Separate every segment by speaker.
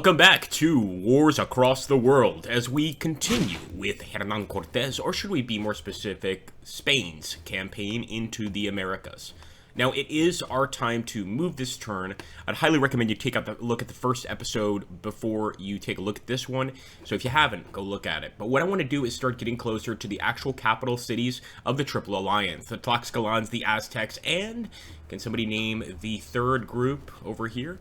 Speaker 1: Welcome back to Wars Across the World as we continue with Hernan Cortez, or should we be more specific, Spain's campaign into the Americas. Now, it is our time to move this turn. I'd highly recommend you take a look at the first episode before you take a look at this one. So if you haven't, go look at it. But what I want to do is start getting closer to the actual capital cities of the Triple Alliance. The Tlaxcalans, the Aztecs, and can somebody name the third group over here?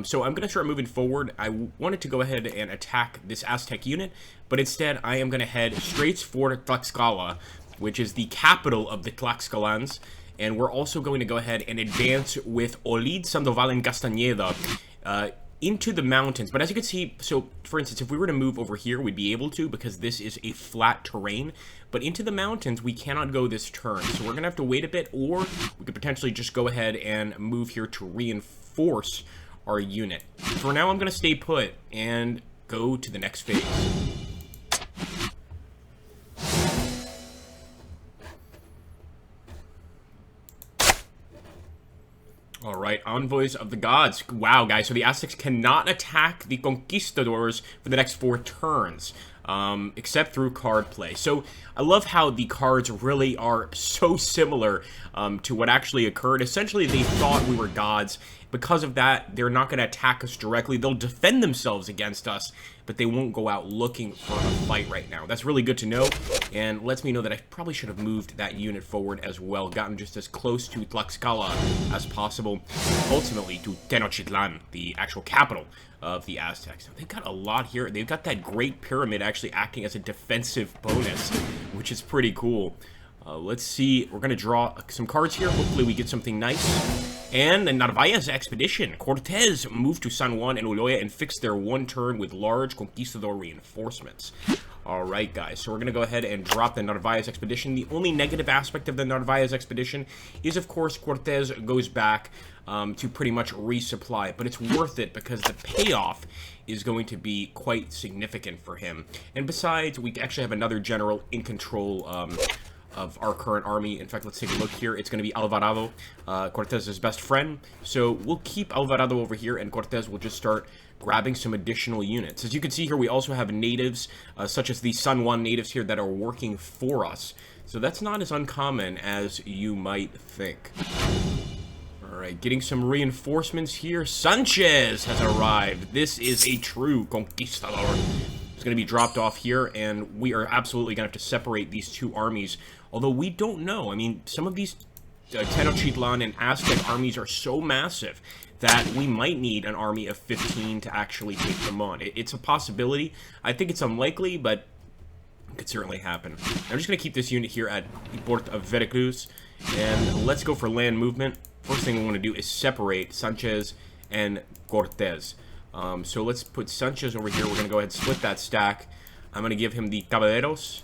Speaker 1: So I'm going to start moving forward. I wanted to go ahead and attack this Aztec unit, but instead I am going to head straight for Tlaxcala, which is the capital of the Tlaxcalans. And we're also going to go ahead and advance with Olid, Sandoval, and Castañeda into the mountains. But as you can see, so for instance, if we were to move over here, we'd be able to because this is a flat terrain. But into the mountains, we cannot go this turn. So we're going to have to wait a bit, or we could potentially just go ahead and move here to reinforce our unit. For now, I'm going to stay put and go to the next phase. Alright, Envoys of the Gods. Wow, guys, so the Aztecs cannot attack the Conquistadors for the next 4 turns, except through card play. So, I love how the cards really are so similar to what actually occurred. Essentially, they thought we were gods. Because of that, they're not going to attack us directly. They'll defend themselves against us, but they won't go out looking for a fight right now. That's really good to know, and lets me know that I probably should have moved that unit forward as well, gotten just as close to Tlaxcala as possible, ultimately to Tenochtitlan, the actual capital of the Aztecs. Now, they've got a lot here. They've got that Great Pyramid actually acting as a defensive bonus, which is pretty cool. Let's see. We're going to draw some cards here. Hopefully we get something nice. And the Narvaez expedition. Cortez moved to San Juan and Ulloa and fixed their 1 turn with large conquistador reinforcements. Alright, guys, so we're going to go ahead and drop the Narvaez expedition. The only negative aspect of the Narvaez expedition is, of course, Cortez goes back to pretty much resupply. But it's worth it because the payoff is going to be quite significant for him. And besides, we actually have another general in control of our current army. In fact, let's take a look here. It's going to be Alvarado, Cortez's best friend. So we'll keep Alvarado over here, and Cortez will just start grabbing some additional units. As you can see here, we also have natives, such as the San Juan natives here, that are working for us. So that's not as uncommon as you might think. Alright, getting some reinforcements here. Sanchez has arrived. This is a true conquistador. It's going to be dropped off here, and we are absolutely going to have to separate these 2 armies. Although we don't know. I mean, some of these Tenochtitlan and Aztec armies are so massive that we might need an army of 15 to actually take them on. It's a possibility. I think it's unlikely, but it could certainly happen. I'm just going to keep this unit here at Port of Veracruz, and let's go for land movement. First thing we want to do is separate Sanchez and Cortez. So let's put Sanchez over here. We're going to go ahead and split that stack. I'm going to give him the Caballeros.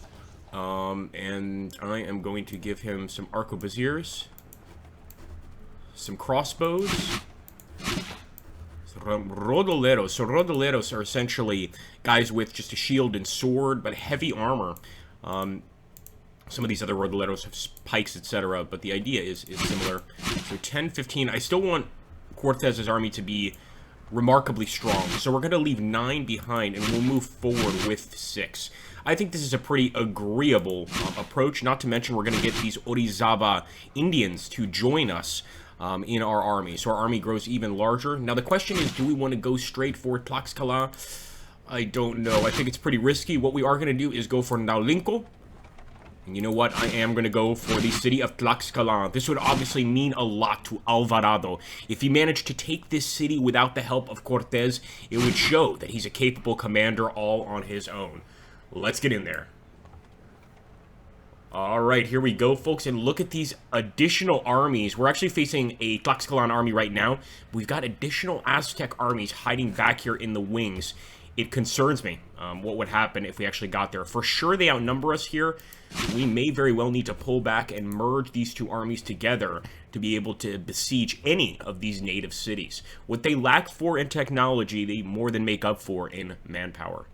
Speaker 1: And I am going to give him some arquebusiers. Some crossbows. Rodoleros. So Rodoleros are essentially guys with just a shield and sword, but heavy armor. Some of these other Rodoleros have pikes, etc., but the idea is similar. So 10, 15. I still want Cortez's army to be remarkably strong. So we're going to leave 9 behind, and we'll move forward with 6. I think this is a pretty agreeable approach, not to mention we're going to get these Orizaba Indians to join us in our army. So our army grows even larger. Now the question is, do we want to go straight for Tlaxcala? I don't know. I think it's pretty risky. What we are going to do is go for Naulinco. And you know what? I am going to go for the city of Tlaxcala. This would obviously mean a lot to Alvarado. If he managed to take this city without the help of Cortez, it would show that he's a capable commander all on his own. Let's get in there. Alright, here we go, folks, and look at these additional armies. We're actually facing a Tlaxcalan army right now. We've got additional Aztec armies hiding back here in the wings. It concerns me what would happen if we actually got there. For sure, they outnumber us here. We may very well need to pull back and merge these 2 armies together to be able to besiege any of these native cities. What they lack for in technology, they more than make up for in manpower.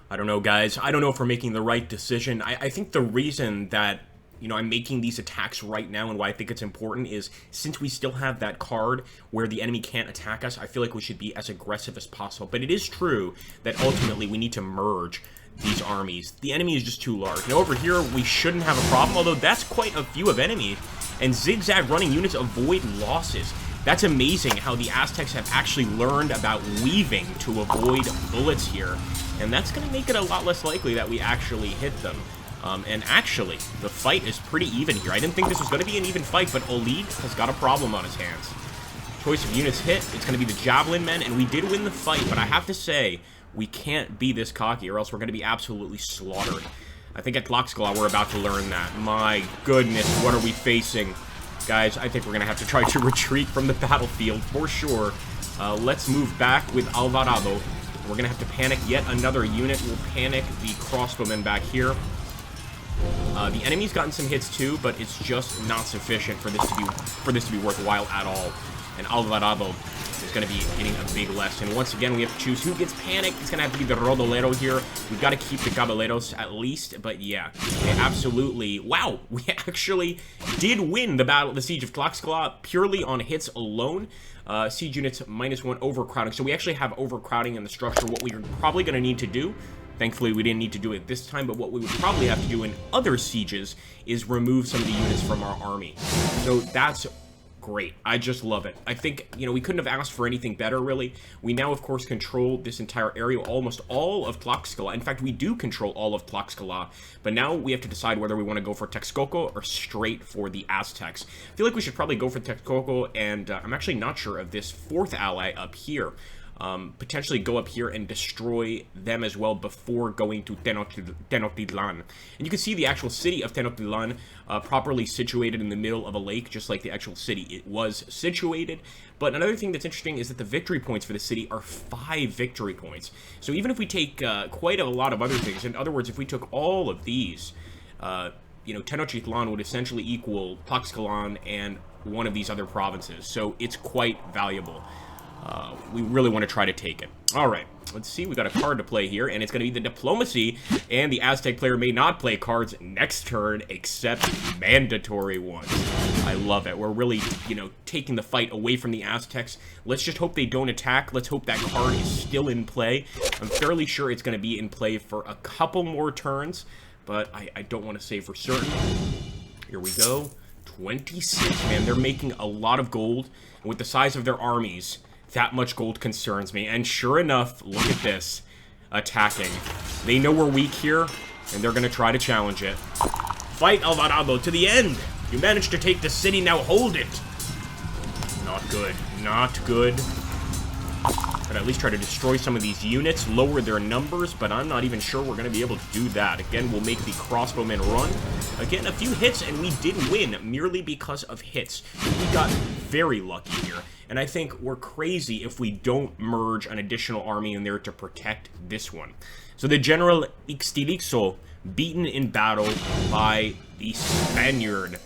Speaker 1: I don't know, guys. I don't know if we're making the right decision. I think the reason that you know, I'm making these attacks right now, and why I think it's important is, since we still have that card where the enemy can't attack us, I feel like we should be as aggressive as possible. But it is true that ultimately we need to merge these armies. The enemy is just too large. Now over here, we shouldn't have a problem, although that's quite a few of enemies, and zigzag running units avoid losses. That's amazing how the Aztecs have actually learned about weaving to avoid bullets here, and that's going to make it a lot less likely that we actually hit them. And actually, the fight is pretty even here. I didn't think this was going to be an even fight, but Olid has got a problem on his hands. Choice of units hit, it's going to be the Javelin Men, and we did win the fight, but I have to say, we can't be this cocky, or else we're going to be absolutely slaughtered. I think at Tlaxcala, we're about to learn that. My goodness, what are we facing? Guys, I think we're going to have to try to retreat from the battlefield, for sure. Let's move back with Alvarado. We're going to have to panic yet another unit. We'll panic the crossbowmen back here. The enemy's gotten some hits too, but it's just not sufficient for this to be worthwhile at all. And Alvarado is going to be getting a big lesson. Once again, we have to choose who gets panicked. It's going to have to be the Rodolero here. We've got to keep the Caballeros at least, but yeah, absolutely. Wow, we actually did win the Siege of Tlaxcala purely on hits alone. Siege units -1 overcrowding. So we actually have overcrowding in the structure. What we're probably going to need to do, thankfully we didn't need to do it this time, but what we would probably have to do in other sieges is remove some of the units from our army. So that's great. I just love it. I think, you know, we couldn't have asked for anything better, really. We now, of course, control this entire area, almost all of Tlaxcala. In fact, we do control all of Tlaxcala, but now we have to decide whether we want to go for Texcoco or straight for the Aztecs. I feel like we should probably go for Texcoco, and I'm actually not sure of this fourth ally up here. Potentially go up here and destroy them as well before going to Tenochtitlan. And you can see the actual city of Tenochtitlan properly situated in the middle of a lake, just like the actual city it was situated. But another thing that's interesting is that the victory points for the city are 5 victory points. So even if we take quite a lot of other things, in other words, if we took all of these, you know, Tenochtitlan would essentially equal Tlaxcalan and one of these other provinces. So it's quite valuable. We really want to try to take it. All right, let's see. We got a card to play here, and it's going to be the Diplomacy, and the Aztec player may not play cards next turn except mandatory ones. I love it. We're really, you know, taking the fight away from the Aztecs. Let's just hope they don't attack. Let's hope that card is still in play. I'm fairly sure it's going to be in play for a couple more turns, but I don't want to say for certain. Here we go. 26, man. They're making a lot of gold, and with the size of their armies, that much gold concerns me. And sure enough, look at this. Attacking. They know we're weak here, and they're going to try to challenge it. Fight, Alvarado, to the end! You managed to take the city, now hold it! Not good. Not good. But at least try to destroy some of these units, lower their numbers, but I'm not even sure we're going to be able to do that. Again, we'll make the crossbowmen run. Again, a few hits, and we did win merely because of hits. We got very lucky here. And I think we're crazy if we don't merge an additional army in there to protect this one. So the General Ixtilixo, beaten in battle by the Spaniard.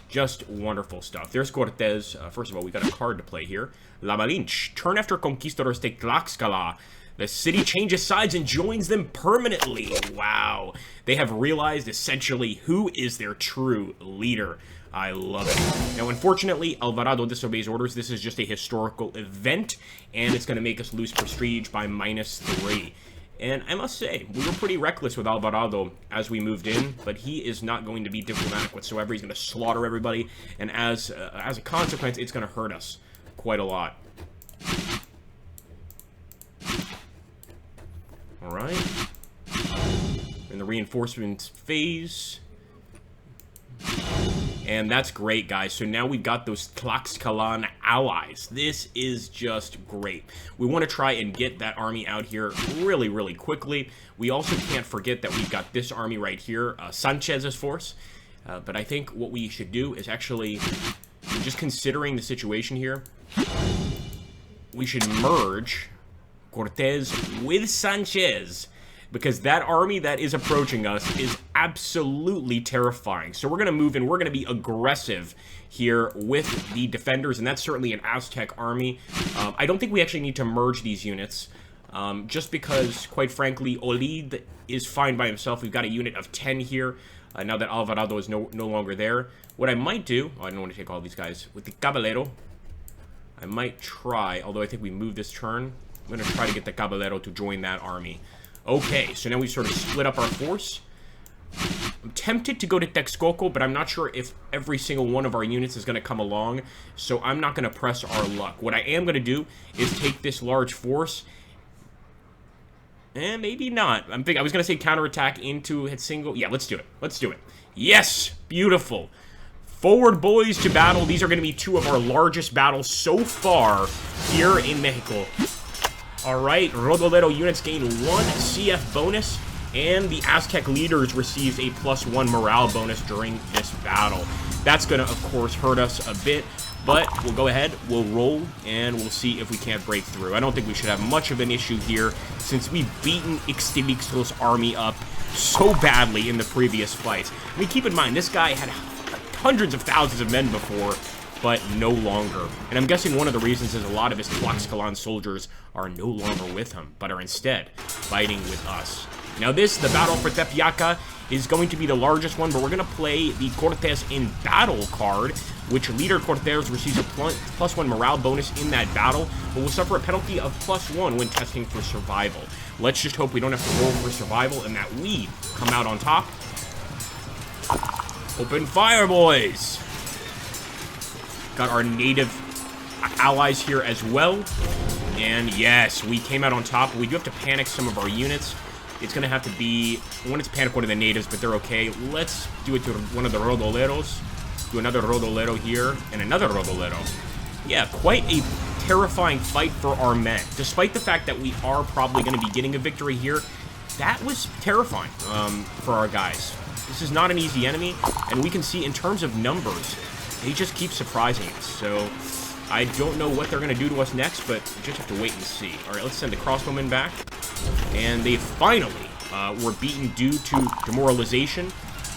Speaker 1: Just wonderful stuff. There's Cortez. First of all, we got a card to play here. La Malinche. Turn after Conquistadors take Tlaxcala. The city changes sides and joins them permanently. Wow. They have realized essentially who is their true leader. I love it. Now, unfortunately, Alvarado disobeys orders. This is just a historical event, and it's going to make us lose prestige by -3. And I must say, we were pretty reckless with Alvarado as we moved in, but he is not going to be diplomatic whatsoever. He's going to slaughter everybody, and as a consequence, it's going to hurt us quite a lot. All right. In the reinforcement phase. And that's great, guys. So now we've got those Tlaxcalan allies. This is just great. We want to try and get that army out here really, really quickly. We also can't forget that we've got this army right here, Sanchez's force. But I think what we should do is actually, just considering the situation here, we should merge Cortez with Sanchez, because that army that is approaching us is absolutely terrifying. So we're going to move in. We're going to be aggressive here with the defenders, and that's certainly an Aztec army. I don't think we actually need to merge these units. Just because, quite frankly, Olid is fine by himself. We've got a unit of 10 here, now that Alvarado is no longer there. What I might do... Oh, I don't want to take all these guys. With the Caballero, I might try, although I think we move this turn. I'm going to try to get the Caballero to join that army. Okay, so now we sort of split up our force. I'm tempted to go to Texcoco, but I'm not sure if every single one of our units is going to come along, so I'm not going to press our luck. What I am going to do is take this large force, and maybe not. I was going to say counterattack into Hitsingo. Yeah, let's do it. Let's do it. Yes! Beautiful. Forward, boys, to battle. These are going to be two of our largest battles so far here in Mexico. Alright, Rodolero units gain 1 CF bonus, and the Aztec leaders receives a +1 morale bonus during this battle. That's going to, of course, hurt us a bit, but we'll go ahead, we'll roll, and we'll see if we can't break through. I don't think we should have much of an issue here, since we've beaten Ixtilixo's army up so badly in the previous fights. I mean, keep in mind, this guy had hundreds of thousands of men before, but no longer. And I'm guessing one of the reasons is a lot of his Tlaxcalan soldiers are no longer with him, but are instead fighting with us. Now the battle for Tepeaca, is going to be the largest one, but we're going to play the Cortes in battle card, which leader Cortes receives a +1 morale bonus in that battle, but will suffer a penalty of +1 when testing for survival. Let's just hope we don't have to roll for survival and that we come out on top. Open fire, boys! Got our native allies here as well. And yes, we came out on top. We do have to panic some of our units. It's going to have to be... I wanted to panic one of the natives, but they're okay. Let's do it to one of the Rodoleros. Do another Rodolero here, and another Rodolero. Yeah, quite a terrifying fight for our men. Despite the fact that we are probably going to be getting a victory here, that was terrifying for our guys. This is not an easy enemy, and we can see in terms of numbers, they just keep surprising us. So I don't know what they're going to do to us next, but we just have to wait and see. All right, let's send the crossbowmen back. And they finally were beaten due to demoralization,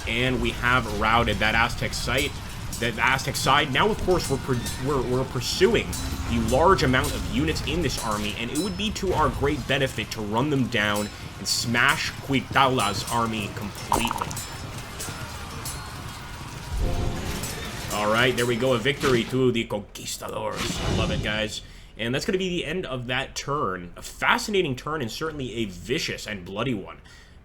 Speaker 1: and we have routed that Aztec site. The Aztec side. Now, of course, we're pursuing the large amount of units in this army, and it would be to our great benefit to run them down and smash Cuitaula's army completely. Alright, there we go. A victory to the Conquistadors. I love it, guys. And that's going to be the end of that turn. A fascinating turn and certainly a vicious and bloody one.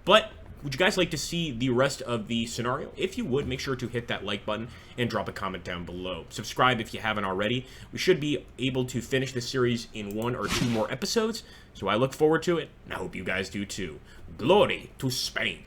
Speaker 1: But would you guys like to see the rest of the scenario? If you would, make sure to hit that like button and drop a comment down below. Subscribe if you haven't already. We should be able to finish this series in 1 or 2 more episodes. So I look forward to it, and I hope you guys do too. Glory to Spain.